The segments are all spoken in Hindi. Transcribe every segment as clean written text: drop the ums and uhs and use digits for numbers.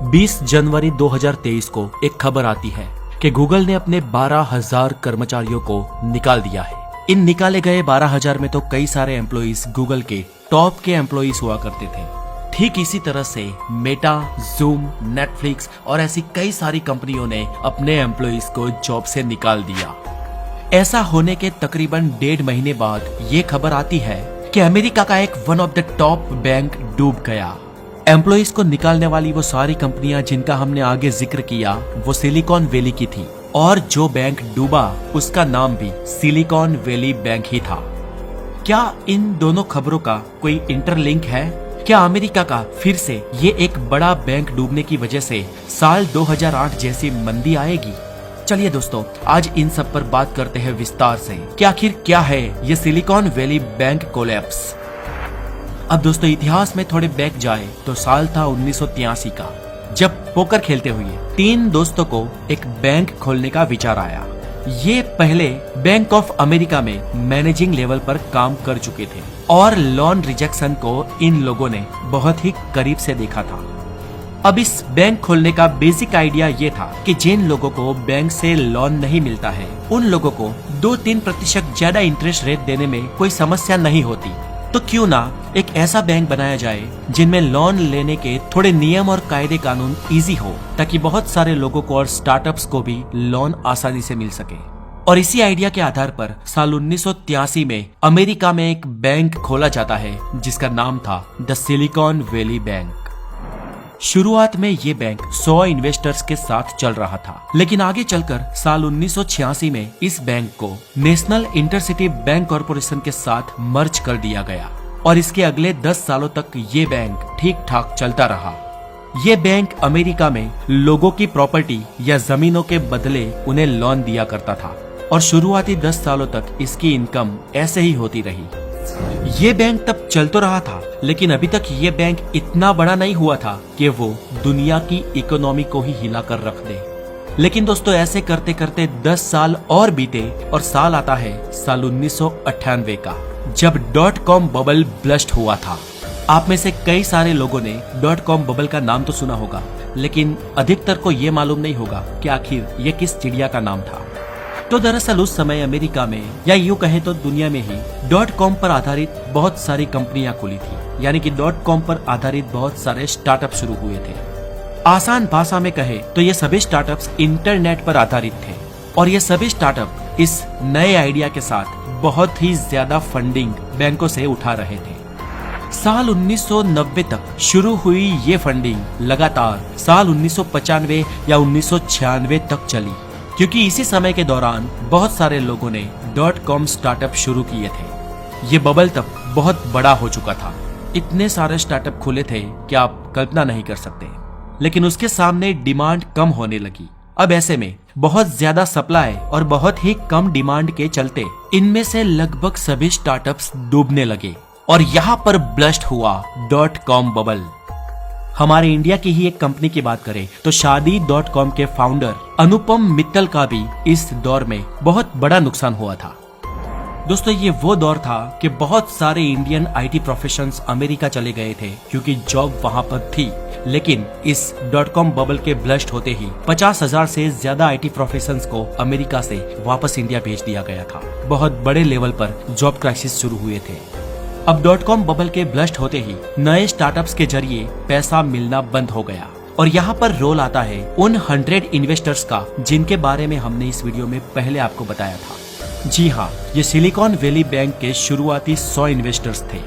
20 जनवरी 2023 को एक खबर आती है कि गूगल ने अपने 12,000 कर्मचारियों को निकाल दिया है। इन निकाले गए 12,000 में तो कई सारे एम्प्लॉइज गूगल के टॉप के एम्प्लॉइज हुआ करते थे। ठीक इसी तरह से मेटा, जूम, नेटफ्लिक्स और ऐसी कई सारी कंपनियों ने अपने एम्प्लॉइज को जॉब से निकाल दिया। ऐसा होने के तकरीबन 1.5 महीने बाद ये खबर आती है कि अमेरिका का एक one of the top bank डूब गया। एम्प्लॉइज को निकालने वाली वो सारी कंपनियां जिनका हमने आगे जिक्र किया वो सिलिकॉन वैली की थी, और जो बैंक डूबा उसका नाम भी सिलिकॉन वैली बैंक ही था। क्या इन दोनों खबरों का कोई इंटरलिंक है? क्या अमेरिका का फिर से ये एक बड़ा बैंक डूबने की वजह से साल 2008 जैसी मंदी आएगी? चलिए दोस्तों, आज इन सब पर बात करते हैं विस्तार से कि आखिर क्या है ये सिलिकॉन वैली बैंक कोलैप्स। अब दोस्तों इतिहास में थोड़े बैक जाए तो साल था 1983 का, जब पोकर खेलते हुए 3 दोस्तों को एक बैंक खोलने का विचार आया। ये पहले बैंक ऑफ अमेरिका में मैनेजिंग लेवल पर काम कर चुके थे और लोन रिजेक्शन को इन लोगों ने बहुत ही करीब से देखा था। अब इस बैंक खोलने का बेसिक आइडिया ये था कि जिन लोगों को बैंक से लोन नहीं मिलता है उन लोगों को 2-3% ज्यादा इंटरेस्ट रेट देने में कोई समस्या नहीं होती, तो क्यों ना एक ऐसा बैंक बनाया जाए जिनमें लोन लेने के थोड़े नियम और कायदे कानून इजी हो, ताकि बहुत सारे लोगों को और स्टार्टअप्स को भी लोन आसानी से मिल सके। और इसी आइडिया के आधार पर साल 1983 में अमेरिका में एक बैंक खोला जाता है जिसका नाम था द सिलिकॉन वैली बैंक। शुरुआत में ये बैंक 100 इन्वेस्टर्स के साथ चल रहा था, लेकिन आगे चलकर साल 1986 में इस बैंक को नेशनल इंटरसिटी बैंक कॉरपोरेशन के साथ मर्ज कर दिया गया और इसके अगले 10 सालों तक ये बैंक ठीक ठाक चलता रहा। ये बैंक अमेरिका में लोगों की प्रॉपर्टी या जमीनों के बदले उन्हें लोन दिया करता था और शुरुआती 10 सालों तक इसकी इनकम ऐसे ही होती रही। ये बैंक तब चल तो रहा था, लेकिन अभी तक ये बैंक इतना बड़ा नहीं हुआ था कि वो दुनिया की इकोनॉमी को ही हिला कर रख दे। लेकिन दोस्तों ऐसे करते करते 10 साल और बीते और साल आता है साल 1998 का, जब .com बबल ब्लस्ट हुआ था। आप में से कई सारे लोगों ने .com बबल का नाम तो सुना होगा, लेकिन अधिकतर को ये मालूम नहीं होगा कि आखिर ये किस चिड़िया का नाम था। तो दरअसल उस समय अमेरिका में या यूं कहें तो दुनिया में ही .com पर आधारित बहुत सारी कंपनियां खुली थी, यानी कि .com पर आधारित बहुत सारे स्टार्टअप शुरू हुए थे। आसान भाषा में कहे तो ये सभी स्टार्टअप्स इंटरनेट पर आधारित थे और ये सभी स्टार्टअप इस नए आइडिया के साथ बहुत ही ज्यादा फंडिंग बैंकों से उठा रहे थे। साल 1990 तक शुरू हुई ये फंडिंग लगातार साल 1995 या 1996 तक चली, क्योंकि इसी समय के दौरान बहुत सारे लोगों ने .com स्टार्टअप शुरू किए थे। ये बबल तब बहुत बड़ा हो चुका था, इतने सारे स्टार्टअप खुले थे कि आप कल्पना नहीं कर सकते। लेकिन उसके सामने डिमांड कम होने लगी। अब ऐसे में बहुत ज्यादा सप्लाई और बहुत ही कम डिमांड के चलते इनमें से लगभग सभी स्टार्टअप्स डूबने लगे और यहाँ पर ब्लस्ट हुआ .com बबल। हमारे इंडिया की ही एक कंपनी की बात करें तो शादी.com के फाउंडर अनुपम मित्तल का भी इस दौर में बहुत बड़ा नुकसान हुआ था। दोस्तों ये वो दौर था कि बहुत सारे इंडियन आईटी प्रोफेशनल्स अमेरिका चले गए थे क्योंकि जॉब वहां पर थी, लेकिन इस .com बबल के ब्लस्ट होते ही 50,000 से ज्यादा आईटी प्रोफेशनल्स को अमेरिका से वापस इंडिया भेज दिया गया था। बहुत बड़े लेवल पर जॉब क्राइसिस शुरू हुए थे। अब .com बबल के ब्लस्ट होते ही नए स्टार्टअप्स के जरिए पैसा मिलना बंद हो गया और यहाँ पर रोल आता है उन 100 इन्वेस्टर्स का जिनके बारे में हमने इस वीडियो में पहले आपको बताया था। जी हाँ, ये सिलिकॉन वैली बैंक के शुरुआती 100 इन्वेस्टर्स थे।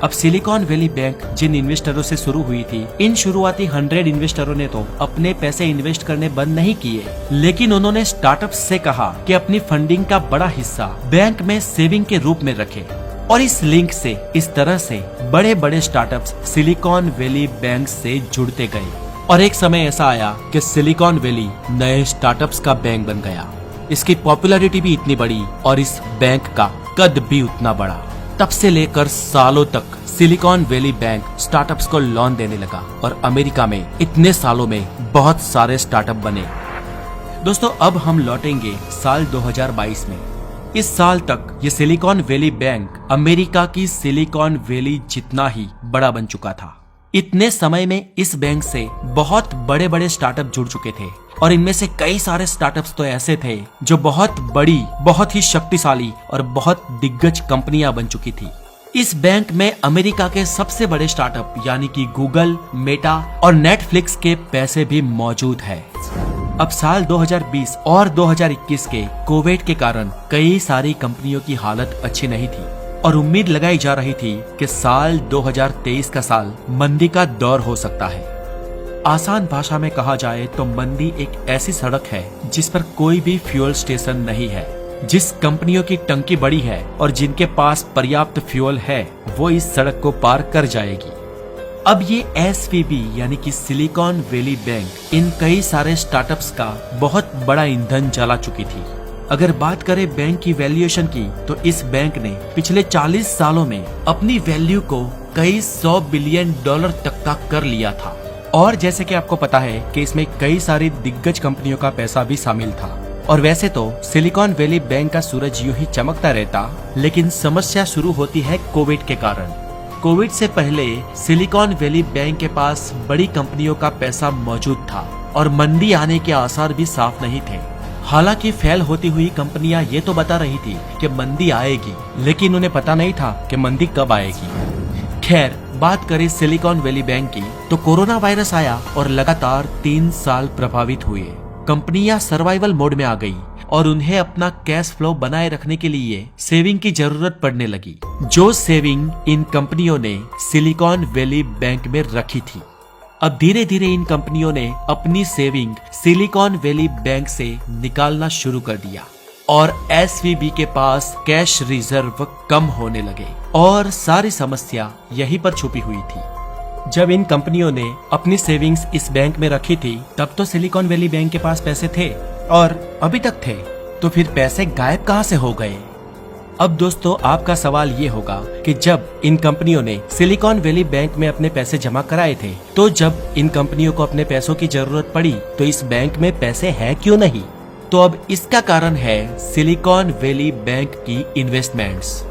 अब सिलिकॉन वैली बैंक जिन इन्वेस्टरों से शुरू हुई थी, इन शुरुआती 100 इन्वेस्टरों ने तो अपने पैसे इन्वेस्ट करने बंद नहीं किए, लेकिन उन्होंने स्टार्टअप्स से कहा कि अपनी फंडिंग का बड़ा हिस्सा बैंक में सेविंग के रूप में रखें। और इस लिंक से इस तरह से बड़े बड़े स्टार्टअप्स सिलिकॉन वैली बैंक से जुड़ते गए और एक समय ऐसा आया कि सिलिकॉन वैली नए स्टार्टअप्स का बैंक बन गया। इसकी पॉपुलैरिटी भी इतनी बड़ी और इस बैंक का कद भी उतना बड़ा। तब से लेकर सालों तक सिलिकॉन वैली बैंक स्टार्टअप्स को लोन देने लगा और अमेरिका में इतने सालों में बहुत सारे स्टार्टअप बने। दोस्तों अब हम लौटेंगे साल 2022 में। इस साल तक ये सिलिकॉन वैली बैंक अमेरिका की सिलिकॉन वैली जितना ही बड़ा बन चुका था। इतने समय में इस बैंक से बहुत बड़े बड़े स्टार्टअप जुड़ चुके थे और इनमें से कई सारे स्टार्टअप्स तो ऐसे थे जो बहुत बड़ी, बहुत ही शक्तिशाली और बहुत दिग्गज कंपनियां बन चुकी थी। इस बैंक में अमेरिका के सबसे बड़े स्टार्टअप यानी कि गूगल, मेटा और नेटफ्लिक्स के पैसे भी मौजूद है। अब साल 2020 और 2021 के कोविड के कारण कई सारी कंपनियों की हालत अच्छी नहीं थी और उम्मीद लगाई जा रही थी कि साल 2023 का साल मंदी का दौर हो सकता है। आसान भाषा में कहा जाए तो मंदी एक ऐसी सड़क है जिस पर कोई भी फ्यूल स्टेशन नहीं है। जिस कंपनियों की टंकी बड़ी है और जिनके पास पर्याप्त फ्यूल है वो इस सड़क को पार कर जाएगी। अब ये SVB यानी कि सिलिकॉन वैली बैंक इन कई सारे स्टार्टअप्स का बहुत बड़ा ईंधन जला चुकी थी। अगर बात करें बैंक की वैल्यूएशन की तो इस बैंक ने पिछले 40 सालों में अपनी वैल्यू को कई 100 बिलियन डॉलर तक का कर लिया था। और जैसे कि आपको पता है कि इसमें कई सारी दिग्गज कंपनियों का पैसा भी शामिल था। और वैसे तो सिलिकॉन वैली बैंक का सूरज यूं ही चमकता रहता, लेकिन समस्या शुरू होती है कोविड के कारण। कोविड से पहले सिलिकॉन वैली बैंक के पास बड़ी कंपनियों का पैसा मौजूद था और मंदी आने के आसार भी साफ नहीं थे। हालांकि फेल होती हुई कंपनियां ये तो बता रही थी कि मंदी आएगी, लेकिन उन्हें पता नहीं था कि मंदी कब आएगी। खैर, बात करें सिलिकॉन वैली बैंक की तो कोरोना वायरस आया और लगातार 3 साल प्रभावित हुए। कंपनियां सर्वाइवल मोड में आ गई और उन्हें अपना कैश फ्लो बनाए रखने के लिए सेविंग की जरूरत पड़ने लगी, जो सेविंग इन कंपनियों ने सिलिकॉन वैली बैंक में रखी थी। अब धीरे धीरे इन कंपनियों ने अपनी सेविंग सिलिकॉन वैली बैंक से निकालना शुरू कर दिया और SVB के पास कैश रिजर्व कम होने लगे और सारी समस्या यहीं पर छुपी हुई थी। जब इन कंपनियों ने अपनी सेविंग्स इस बैंक में रखी थी तब तो सिलिकॉन वैली बैंक के पास पैसे थे और अभी तक थे, तो फिर पैसे गायब कहां से हो गए? अब दोस्तों, आपका सवाल ये होगा कि जब इन कंपनियों ने सिलिकॉन वैली बैंक में अपने पैसे जमा कराए थे, तो जब इन कंपनियों को अपने पैसों की जरूरत पड़ी तो इस बैंक में पैसे हैं क्यों नहीं? तो अब इसका कारण है सिलिकॉन वैली बैंक की इन्वेस्टमेंट्स।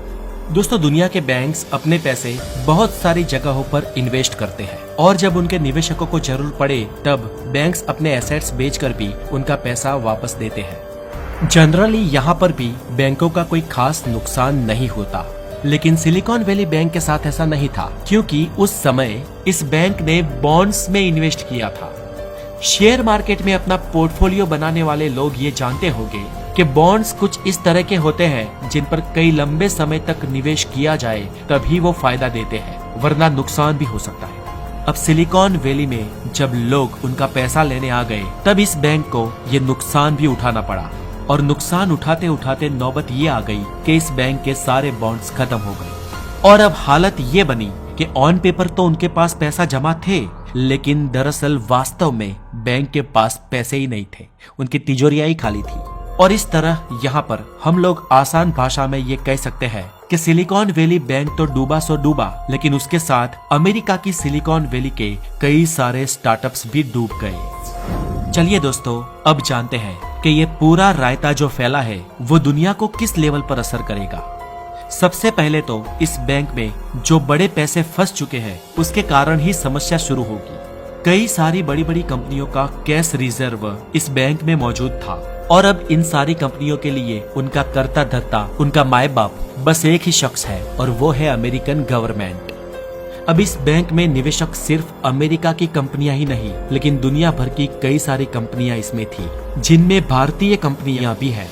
दोस्तों, दुनिया के बैंक्स अपने पैसे बहुत सारी जगहों पर इन्वेस्ट करते हैं और जब उनके निवेशकों को जरूर पड़े तब बैंक्स अपने एसेट्स बेचकर भी उनका पैसा वापस देते हैं। जनरली यहाँ पर भी बैंकों का कोई खास नुकसान नहीं होता, लेकिन सिलिकॉन वैली बैंक के साथ ऐसा नहीं था, क्योंकि उस समय इस बैंक ने बॉन्ड्स में इन्वेस्ट किया था। शेयर मार्केट में अपना पोर्टफोलियो बनाने वाले लोग ये जानते होंगे कि बॉन्ड्स कुछ इस तरह के होते हैं जिन पर कई लंबे समय तक निवेश किया जाए तभी वो फायदा देते हैं, वरना नुकसान भी हो सकता है। अब सिलिकॉन वैली में जब लोग उनका पैसा लेने आ गए तब इस बैंक को ये नुकसान भी उठाना पड़ा और नुकसान उठाते उठाते नौबत ये आ गई कि इस बैंक के सारे बॉन्ड्स खत्म हो गए। और अब हालत ये बनी कि ऑन पेपर तो उनके पास पैसा जमा थे, लेकिन दरअसल वास्तव में बैंक के पास पैसे ही नहीं थे, उनकी तिजोरियां ही खाली थी। और इस तरह यहाँ पर हम लोग आसान भाषा में ये कह सकते हैं कि सिलिकॉन वैली बैंक तो डूबा सो डूबा, लेकिन उसके साथ अमेरिका की सिलिकॉन वैली के कई सारे स्टार्टअप्स भी डूब गए। चलिए दोस्तों, अब जानते हैं कि ये पूरा रायता जो फैला है वो दुनिया को किस लेवल पर असर करेगा। सबसे पहले तो इस बैंक में जो बड़े पैसे फंस चुके हैं उसके कारण ही समस्या शुरू होगी। कई सारी बड़ी बड़ी कंपनियों का कैश रिजर्व इस बैंक में मौजूद था और अब इन सारी कंपनियों के लिए उनका कर्ता धर्ता, उनका माए बाप बस एक ही शख्स है और वो है अमेरिकन गवर्नमेंट। अब इस बैंक में निवेशक सिर्फ अमेरिका की कंपनियां ही नहीं, लेकिन दुनिया भर की कई सारी कंपनियां इसमें थी, जिनमें भारतीय कंपनियां भी हैं।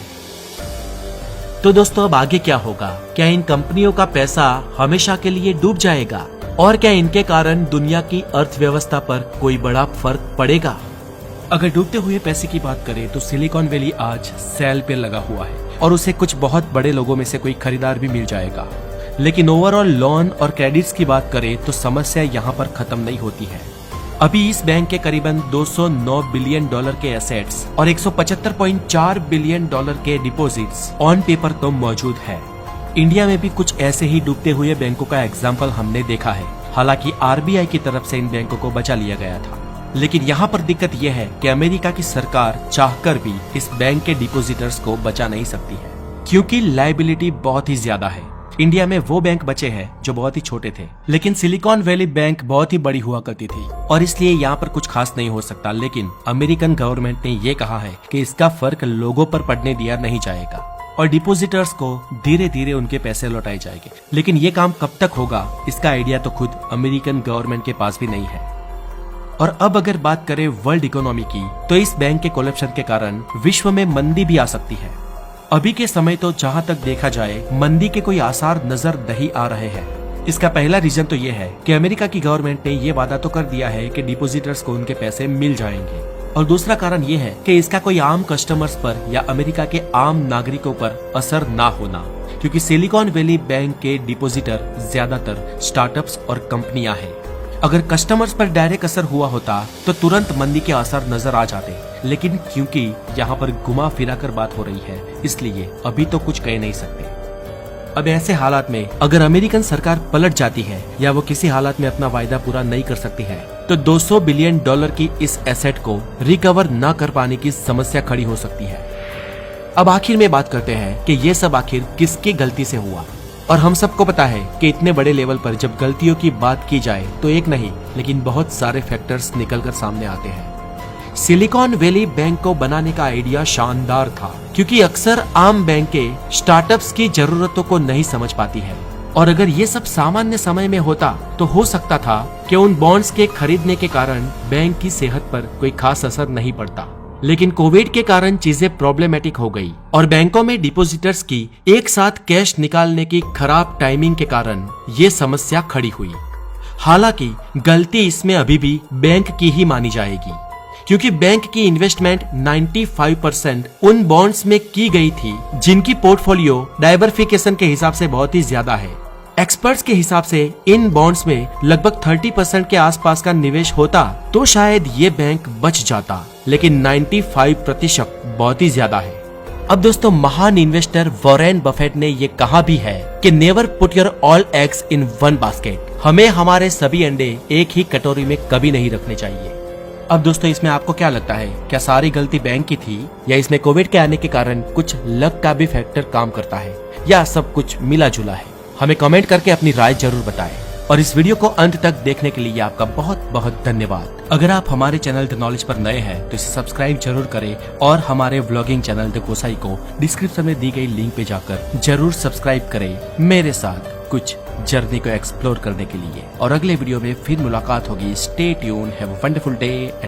तो दोस्तों, अब आगे क्या होगा? क्या इन कंपनियों का पैसा हमेशा के लिए डूब जाएगा और क्या इनके कारण दुनिया की अर्थव्यवस्था पर कोई बड़ा फर्क पड़ेगा? अगर डूबते हुए पैसे की बात करें तो सिलिकॉन वैली आज सेल पे लगा हुआ है और उसे कुछ बहुत बड़े लोगों में से कोई खरीदार भी मिल जाएगा। लेकिन ओवरऑल लोन और क्रेडिट्स की बात करें तो समस्या यहाँ पर खत्म नहीं होती है। अभी इस बैंक के करीबन 209 बिलियन डॉलर के एसेट्स और 175.4 बिलियन डॉलर के डिपॉजिट्स ऑन पेपर तो मौजूद है। इंडिया में भी कुछ ऐसे ही डूबते हुए बैंकों का एग्जाम्पल हमने देखा है। हालांकि RBI की तरफ से इन बैंकों को बचा लिया गया था, लेकिन यहाँ पर दिक्कत यह है कि अमेरिका की सरकार चाहकर भी इस बैंक के डिपॉजिटर्स को बचा नहीं सकती है, क्योंकि लायबिलिटी बहुत ही ज्यादा है। इंडिया में वो बैंक बचे हैं जो बहुत ही छोटे थे, लेकिन सिलिकॉन वैली बैंक बहुत ही बड़ी हुआ करती थी और इसलिए यहाँ पर कुछ खास नहीं हो सकता। लेकिन अमेरिकन गवर्नमेंट ने ये कहा है कि इसका फर्क लोगों पर पड़ने दिया नहीं जाएगा और डिपोजिटर्स को धीरे धीरे उनके पैसे लौटाए जाएंगे। लेकिन ये काम कब तक होगा, इसका आइडिया तो खुद अमेरिकन गवर्नमेंट के पास भी नहीं है। और अब अगर बात करें वर्ल्ड इकोनॉमी की, तो इस बैंक के कोलैप्शन के कारण विश्व में मंदी भी आ सकती है। अभी के समय तो जहां तक देखा जाए मंदी के कोई आसार नजर नहीं आ रहे हैं। इसका पहला रीजन तो ये है कि अमेरिका की गवर्नमेंट ने ये वादा तो कर दिया है कि डिपोजिटर्स को उनके पैसे मिल जाएंगे, और दूसरा कारण ये है कि इसका कोई आम कस्टमर्स पर या अमेरिका के आम नागरिकों पर असर ना होना, क्योंकि सिलिकॉन वैली बैंक के डिपोजिटर ज्यादातर स्टार्टअप्स और कंपनियां हैं। अगर कस्टमर्स पर डायरेक्ट असर हुआ होता तो तुरंत मंदी के असर नजर आ जाते, लेकिन क्योंकि यहाँ पर घुमा फिरा कर बात हो रही है, इसलिए अभी तो कुछ कह नहीं सकते। अब ऐसे हालात में अगर अमेरिकन सरकार पलट जाती है या वो किसी हालात में अपना वायदा पूरा नहीं कर सकती है, तो $200 बिलियन की इस एसेट को रिकवर न कर पाने की समस्या खड़ी हो सकती है। अब आखिर में बात करते हैं कि ये सब आखिर किसकी गलती से हुआ। और हम सबको पता है कि इतने बड़े लेवल पर जब गलतियों की बात की जाए तो एक नहीं लेकिन बहुत सारे फैक्टर्स निकलकर सामने आते हैं। सिलिकॉन वैली बैंक को बनाने का आइडिया शानदार था, क्योंकि अक्सर आम बैंकें स्टार्टअप्स की जरूरतों को नहीं समझ पाती है, और अगर ये सब सामान्य समय में होता तो हो सकता था कि उन बॉन्ड्स के खरीदने के कारण बैंक की सेहत पर कोई खास असर नहीं पड़ता। लेकिन कोविड के कारण चीजें प्रॉब्लमेटिक हो गई और बैंकों में डिपोजिटर्स की एक साथ कैश निकालने की खराब टाइमिंग के कारण ये समस्या खड़ी हुई। हालांकि गलती इसमें अभी भी बैंक की ही मानी जाएगी, क्योंकि बैंक की इन्वेस्टमेंट 95% उन बॉन्ड्स में की गई थी जिनकी पोर्टफोलियो डाइवर्सिफिकेशन के हिसाब से बहुत ही ज्यादा है। एक्सपर्ट्स के हिसाब से इन बॉन्ड्स में लगभग 30% के आसपास का निवेश होता तो शायद ये बैंक बच जाता, लेकिन 95% बहुत ही ज्यादा है। अब दोस्तों, महान इन्वेस्टर वॉरेन बफेट ने ये कहा भी है कि never put your all eggs in one basket. हमें हमारे सभी अंडे एक ही कटोरी में कभी नहीं रखने चाहिए। अब दोस्तों, इसमें आपको क्या लगता है, क्या सारी गलती बैंक की थी या इसमें कोविड के आने के कारण कुछ लक का भी फैक्टर काम करता है, या सब कुछ मिला जुला है? हमें कमेंट करके अपनी राय जरूर बताएं। और इस वीडियो को अंत तक देखने के लिए आपका बहुत बहुत धन्यवाद। अगर आप हमारे चैनल द नॉलेज पर नए हैं तो इसे सब्सक्राइब जरूर करें और हमारे व्लॉगिंग चैनल द गोसाई को डिस्क्रिप्शन में दी गई लिंक पे जाकर जरूर सब्सक्राइब करें मेरे साथ कुछ जर्नी को एक्सप्लोर करने के लिए। और अगले वीडियो में फिर मुलाकात होगी। Stay tune, have a wonderful day.